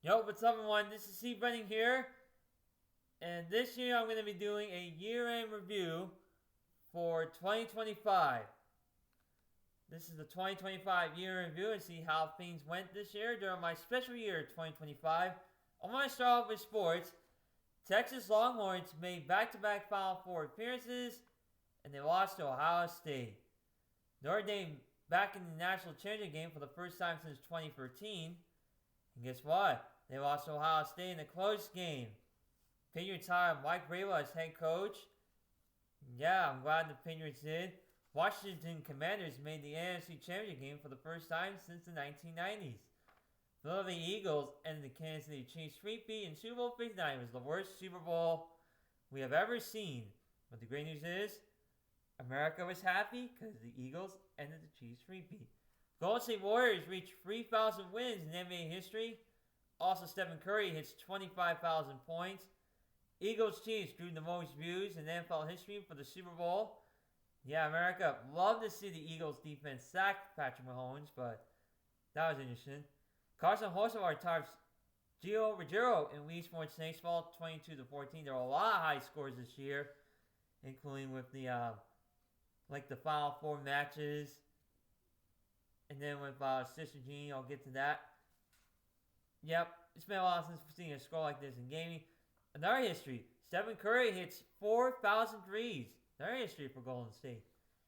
Yo, what's up, everyone? This is Steve Benning here, and this year I'm going to be doing a year-end review for 2025. This is the 2025 year in review and see how things went this year during my special year 2025. I want to start off with sports. Texas Longhorns made back-to-back Final Four appearances, and they lost to Ohio State. Notre Dame back in the national championship game for the first time since 2013. And guess what? They lost to Ohio State in a close game. Patriots hired Mike Vrabel as head coach. Yeah, I'm glad the Patriots did. Washington Commanders made the NFC Championship game for the first time since the 1990s. Philadelphia Eagles ended the Kansas City Chiefs three-peat in Super Bowl 59. It was the worst Super Bowl we have ever seen. But the great news is, America was happy because the Eagles ended the Chiefs three-peat. Golden State Warriors reached 3,000 wins in NBA history. Also, Stephen Curry hits 25,000 points. Eagles Chiefs drew the most views in NFL history for the Super Bowl. Yeah, America loved to see the Eagles defense sack Patrick Mahomes, but that was interesting. Carson Hocevar tops Gio Ruggiero in Wii Sports Baseball 22-14. There were a lot of high scores this year, including with the the Final Four matches. And then with Sister Jean, I'll get to that. Yep, it's been a while since we've seen a score like this in gaming. Another history, Stephen Curry hits 4,000 threes. Another history for Golden State.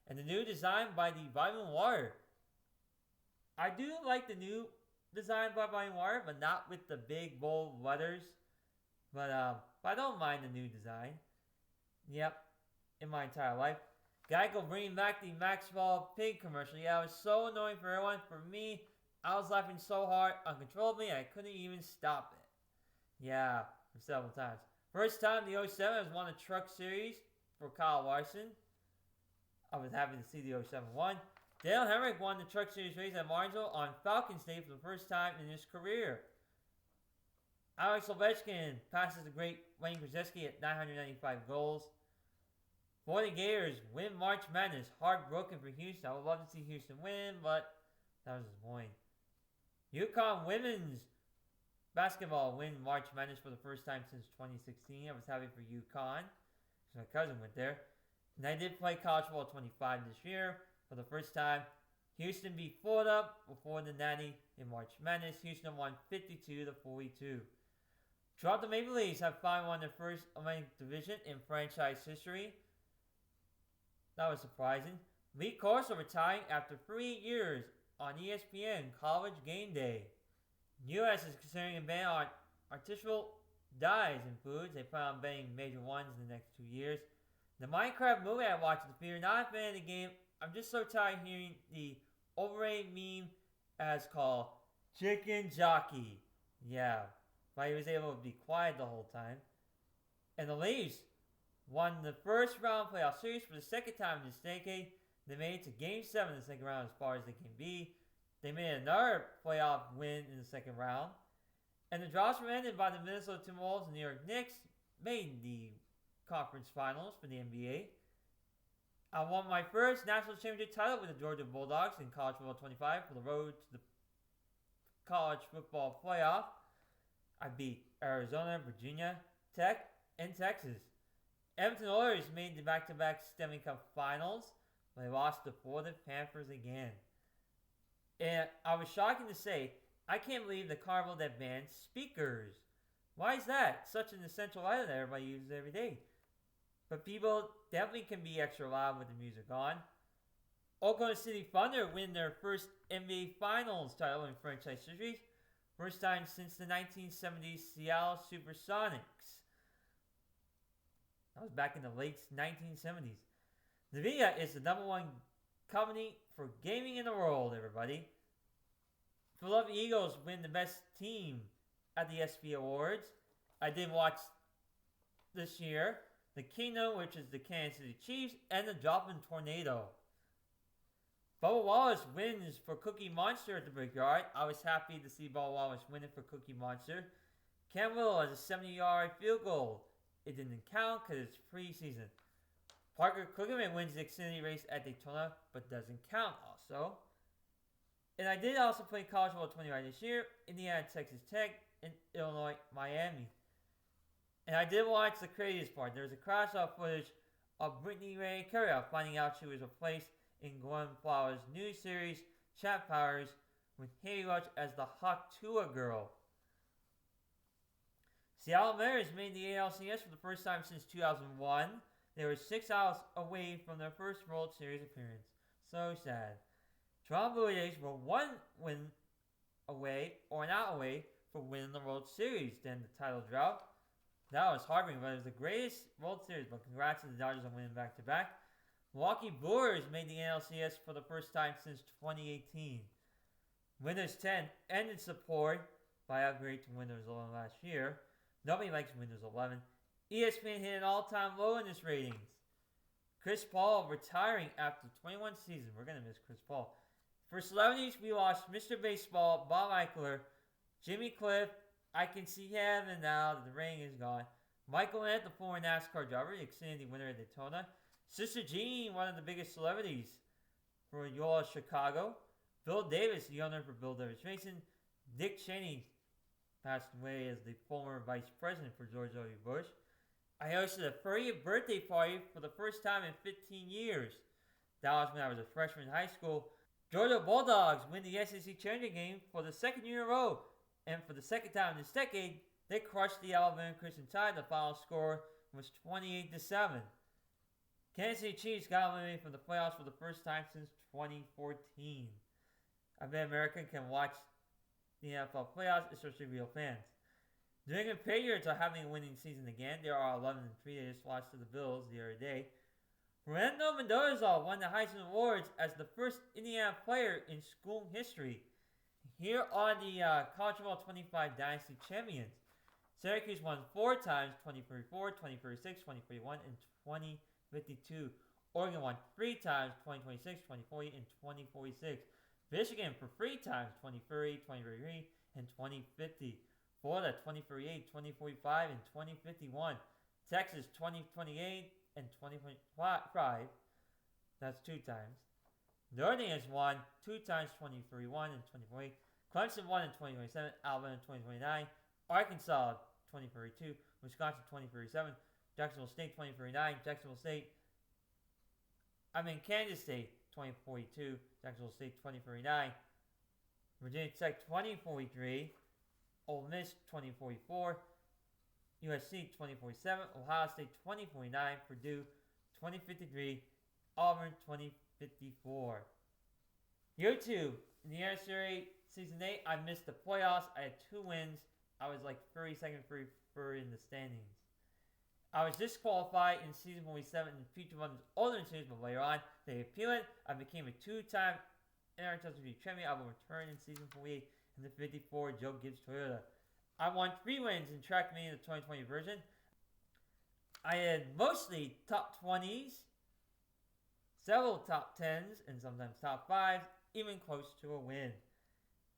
And the new design by the Vitamin Water. I do like the new design by Vitamin Water, but not with the big bold letters. But I don't mind the new design. Yep, in my entire life. Geico bringing back the Maxwell Pig commercial. Yeah, it was so annoying for everyone. For me, I was laughing so hard, uncontrollably, I couldn't even stop it. Yeah, for several times. First time the 07 has won a truck series for Kyle Larson. I was happy to see the 07 won. Dale Hemrick won the truck series race at Martinsville on Falcons Day for the first time in his career. Alex Ovechkin passes the great Wayne Gretzky at 995 goals. For the Gators, win March Madness. Heartbroken for Houston. I would love to see Houston win, but that was disappointing. UConn women's basketball win March Madness for the first time since 2016. I was happy for UConn because my cousin went there. And I did play College Football 25 this year for the first time. Houston beat Florida before the Natty in March Madness. Houston won 52-42. Toronto Maple Leafs have finally won their first Atlantic Division in franchise history. That was surprising. Lee Corso retiring after 3 years on ESPN College Game Day. U.S. is considering a ban on artificial dyes in foods. They plan on banning major ones in the next 2 years. The Minecraft movie I watched in the theater, not a fan of the game. I'm just so tired of hearing the overrated meme as called Chicken Jockey. Yeah, but he was able to be quiet the whole time. And the Leafs won the first round playoff series for the second time in this decade. They made it to Game 7 in the second round as far as they can be. They made another playoff win in the second round. And the draws were ended by the Minnesota Timberwolves and New York Knicks made the conference finals for the NBA. I won my first national championship title with the Georgia Bulldogs in College Football 25 for the road to the college football playoff. I beat Arizona, Virginia Tech, and Texas. Edmonton Oilers made the back-to-back Stanley Cup Finals, but they lost to Florida Panthers again. And I was shocking to say, I can't believe the Carnival that banned speakers. Why is that? Such an essential item that everybody uses every day. But people definitely can be extra loud with the music on. Oklahoma City Thunder win their first NBA Finals title in franchise history. First time since the 1970s Seattle Supersonics. That was back in the late 1970s. NVIDIA is the number one company for gaming in the world, everybody. Philadelphia Eagles win the best team at the ESPY Awards. I did watch this year the Kingdom, which is the Kansas City Chiefs, and the Joplin Tornado. Bubba Wallace wins for Cookie Monster at the Brickyard. I was happy to see Bubba Wallace winning for Cookie Monster. Cam Little has a 70-yard field goal. It didn't count because it's preseason. Parker Kligerman wins the Xfinity race at Daytona, but doesn't count also. And I did also play College World 25 this year, Indiana, Texas Tech, and Illinois, Miami. And I did watch the craziest part. There's a crash-off footage of Brittany Ray Carrier finding out she was replaced in Gwen Flowers' new series, Chat Powers, with Haley Roach as the Hawktua girl. Seattle Mariners made the ALCS for the first time since 2001. They were 6 hours away from their first World Series appearance. So sad. Toronto Blue Jays were one win away, or not away, from winning the World Series. Then the title drought. That was heartbreaking, but it was the greatest World Series. But congrats to the Dodgers on winning back-to-back. Milwaukee Brewers made the NLCS for the first time since 2018. Windows 10 ended support by upgrade to Windows 11 last year. Nobody likes Windows 11. ESPN hit an all-time low in its ratings. Chris Paul retiring after 21 seasons. We're going to miss Chris Paul. For celebrities, we lost Mr. Baseball, Bob Eichler, Jimmy Cliff. I can see heaven now that the ring is gone. Michael Annett, the former NASCAR driver, the Xfinity winner at Daytona. Sister Jean, one of the biggest celebrities for Yola Chicago. Bill Davis, the owner for Bill Davis Racing. Dick Cheney passed away as the former vice president for George W. Bush. I hosted a 30th birthday party for the first time in 15 years. That was when I was a freshman in high school. Georgia Bulldogs win the SEC Championship game for the second year in a row. And for the second time in this decade, they crushed the Alabama Crimson Tide. The final score was 28-7. Kansas City Chiefs got eliminated from the playoffs for the first time since 2014. I bet America can watch the NFL playoffs, especially real fans. New England Patriots are having a winning season again. They are 11-3. They just lost to the Bills the other day. Fernando Mendoza won the Heisman Awards as the first Indiana player in school history. Here are the College Football 25 Dynasty champions. Syracuse won 4 times, 2034, 2036, 2041, and 2052. Oregon won 3 times, 2026, 2040, and 2046. Michigan for 3 times, 2030, 2033, and 2050. Florida 2038, 2045, and 2051. Texas 2028 and 2025. That's 2 times. Notre Dame has won 2 times, 2031 and 2048. Clemson won in 2027, Alabama in 2029, Arkansas 2032, Wisconsin 2037, Jacksonville State 2039, Kansas State 2042, Jacksonville State 2039, Virginia Tech 2043, Ole Miss 2044, USC 2047, Ohio State 2049, Purdue 2053, Auburn 2054. YouTube, in the NCAA Season 8, I missed the playoffs. I had 2 wins. I was like 32nd in the standings. I was disqualified in Season 47 in Future One's older series, but later on, they appealed it. I became a 2-time NRTW champion. I will return in Season 48 in the 54 Joe Gibbs Toyota. I won 3 wins in track meet in the 2020 version. I had mostly top 20s, several top 10s, and sometimes top 5s, even close to a win.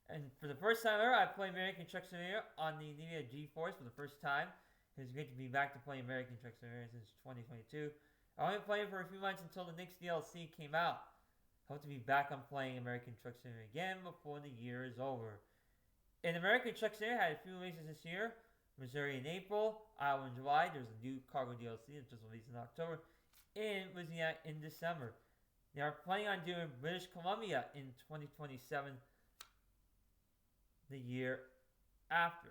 And for the first time ever, I played American Truck Simulator on the NVIDIA GeForce for the first time. It was great to be back to playing American Truck Simulator since 2022. I only played it for a few months until the Knicks DLC came out. I hope to be back on playing American Truck Simulator again before the year is over. And American Truck Simulator had a few releases this year. Missouri in April, Iowa in July. There's a new cargo DLC that just released in October. And Louisiana in December. They are planning on doing British Columbia in 2027, the year after.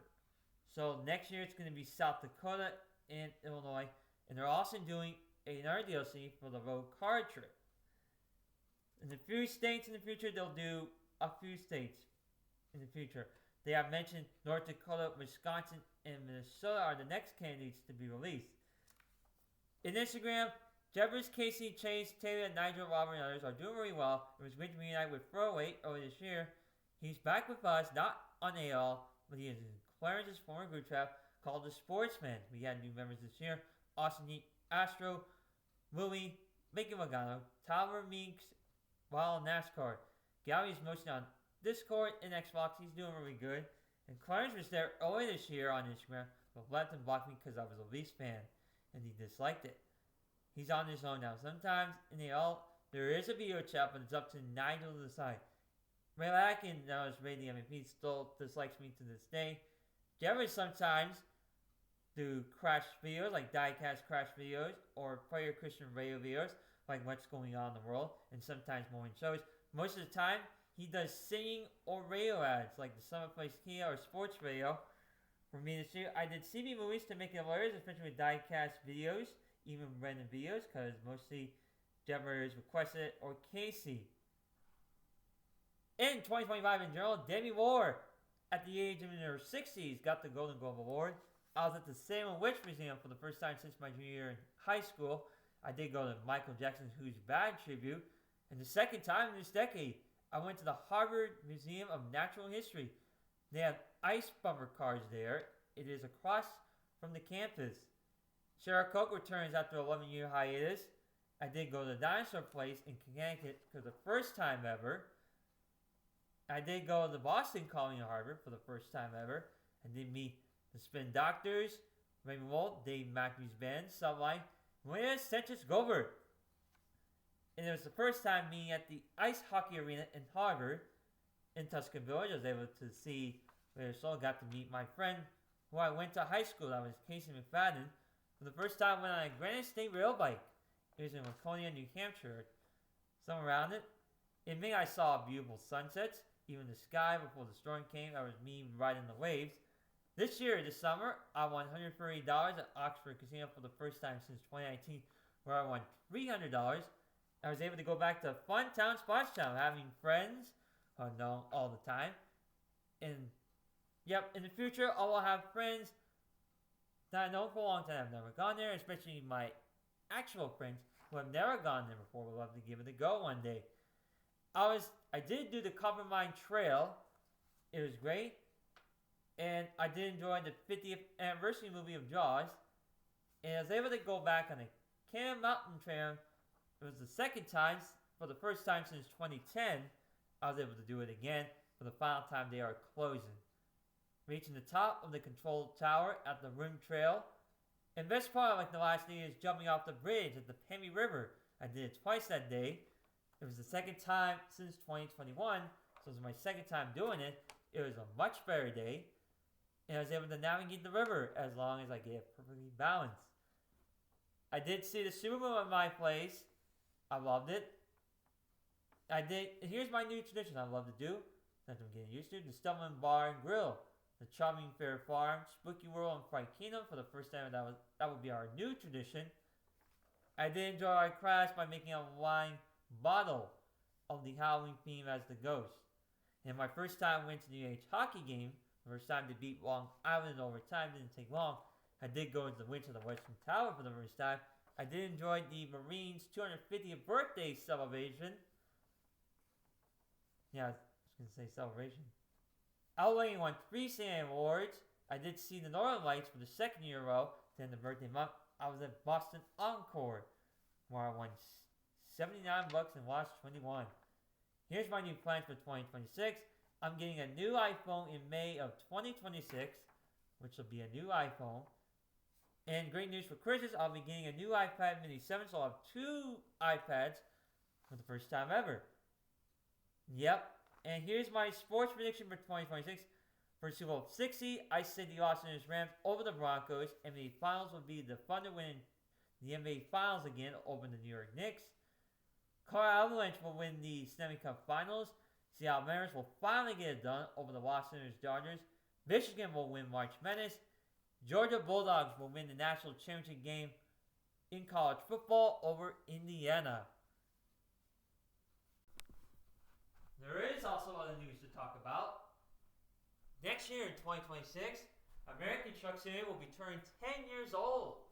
So next year it's going to be South Dakota and Illinois. And they're also doing another DLC for the road car trip. In a few states in the future, they'll do a few states in the future. They have mentioned North Dakota, Wisconsin, and Minnesota are the next candidates to be released. In Instagram, Jeffers, Casey, Chase, Taylor, Nigel, Robert, and others are doing really well. It was great to reunite with Throwaway earlier this year. He's back with us, not on AL, but he is in Clarence's former group chat called The Sportsman. We had new members this year: Austin Astro, Louie, Mickey Magano, Tyler Meeks, Wild NASCAR. Gary's mostly on Discord and Xbox. He's doing really good. And Clarence was there earlier this year on Instagram, but left and blocked me because I was a Leafs fan, and he disliked it. He's on his own now. Sometimes in the AL, there is a video chat, but it's up to Nigel to decide. Ray Atkin, that was rated the MVP, still dislikes me to this day. Jeffers sometimes do crash videos, like diecast crash videos, or player Christian radio videos, like what's going on in the world, and sometimes morning shows. Most of the time, he does singing or radio ads, like the Summer Place Kia or sports radio. For me this year, I did CB movies to make it hilarious, especially with diecast videos, even random videos, because mostly Jeffers requested it, or Casey. In 2025 in general, Demi Moore, at the age of in her 60s, got the Golden Globe Award. I was at the Salem Witch Museum for the first time since my junior year in high school. I did go to Michael Jackson's Who's Bad tribute. And the second time in this decade, I went to the Harvard Museum of Natural History. They have ice bumper cars there. It is across from the campus. Sarah Coke returns after an 11-year hiatus. I did go to the Dinosaur Place in Connecticut for the first time ever. I did go to the Boston Colony of Harvard for the first time ever. I did meet the Spin Doctors, Raymond Wolt, Dave Matthews Band, Sublime, Maria Sanchez Gobert. And it was the first time meeting at the Ice Hockey Arena in Harvard, in Tuscan Village. I was able to see Larry Soul, got to meet my friend who I went to high school. That was Casey McFadden. For the first time, went on a Granite State rail bike. It was in Waconia, New Hampshire. Somewhere around it. In May, I saw beautiful sunsets. Even the sky before the storm came. I was me riding the waves. This year, this summer, I won $130 at Oxford Casino for the first time since 2019, where I won $300. I was able to go back to Fun Town Sports Town, having friends who I know all the time. And, yep, in the future, I will have friends that I know for a long time. I've never gone there, especially my actual friends who have never gone there before. Would love to give it a go one day. I did do the Coppermine Trail. It was great. And I did enjoy the 50th anniversary movie of Jaws. And I was able to go back on the Cannon Mountain Trail. It was the second time, for the first time since 2010, I was able to do it again for the final time they are closing. Reaching the top of the control tower at the Rim Trail. And best part, like the last day, is jumping off the bridge at the Pemmy River. I did it twice that day. It was the second time since 2021, so it was my second time doing it. It was a much better day, and I was able to navigate the river as long as I get perfectly balanced. I did see the Supermoon at my place. I loved it. Here's my new tradition I love to do, that I'm getting used to, the Stumbling Bar and Grill. The Charming Fair Farm, Spooky World, and Fright Kingdom for the first time. That would be our new tradition. I did enjoy our class by making a wine bottle of the Halloween theme as the ghost. And my first time went to the UH hockey game, the first time to beat Long Island in overtime, didn't take long. I did go into the Winter of the Western Tower for the first time. I did enjoy the Marines' 250th birthday celebration. Yeah, I was going to say celebration. Outlaying won 3 Sam Awards. I did see the Northern Lights for the second year in a row. Then the birthday month, I was at Boston Encore, where I won $79 and lost 21. Here's my new plans for 2026. I'm getting a new iPhone in May of 2026, which will be a new iPhone. And great news for Christmas, I'll be getting a new iPad mini 7, so I'll have 2 iPads for the first time ever. Yep. And here's my sports prediction for 2026. For Super Bowl 60, I said the Los Angeles Rams over the Broncos. NBA Finals will be the Thunder winning the NBA Finals again over the New York Knicks. Colorado Avalanche will win the Stanley Cup Finals. Seattle Mariners will finally get it done over the Los Angeles Dodgers. Michigan will win March Madness. Georgia Bulldogs will win the national championship game in college football over Indiana. There is also other news to talk about. Next year in 2026, American Truck Simulator will be turning 10 years old.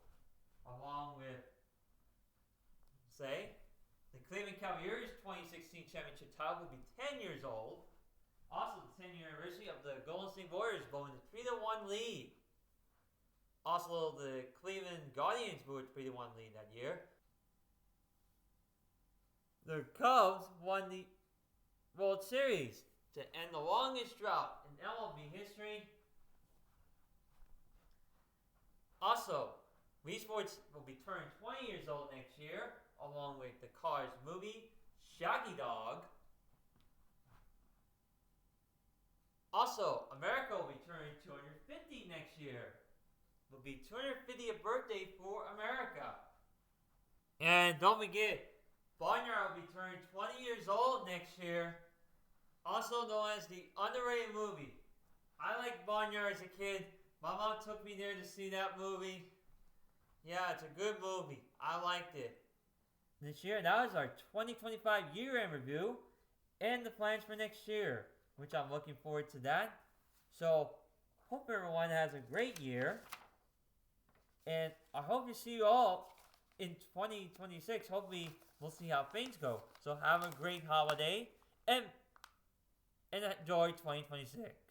Along with, say, the Cleveland Cavaliers 2016 championship title will be 10 years old. Also, the 10-year anniversary of the Golden State Warriors blowing the 3-1 lead. Also, the Cleveland Guardians blew a 3-1 lead that year. The Cubs won the World Series to end the longest drought in MLB history. Also, Wii Sports will be turning 20 years old next year, along with the Cars movie, Shaggy Dog. Also, America will be turning 250 next year. It'll be 250th birthday for America. And don't forget, Barnyard will be turning 20 years old next year. Also known as the underrated movie. I liked Barnyard as a kid. My mom took me there to see that movie. Yeah, it's a good movie. I liked it. This year, that was our 2025 year-end review and the plans for next year, which I'm looking forward to that. So, hope everyone has a great year. And I hope to see you all in 2026. Hopefully, we'll see how things go. So, have a great holiday and enjoy 2026.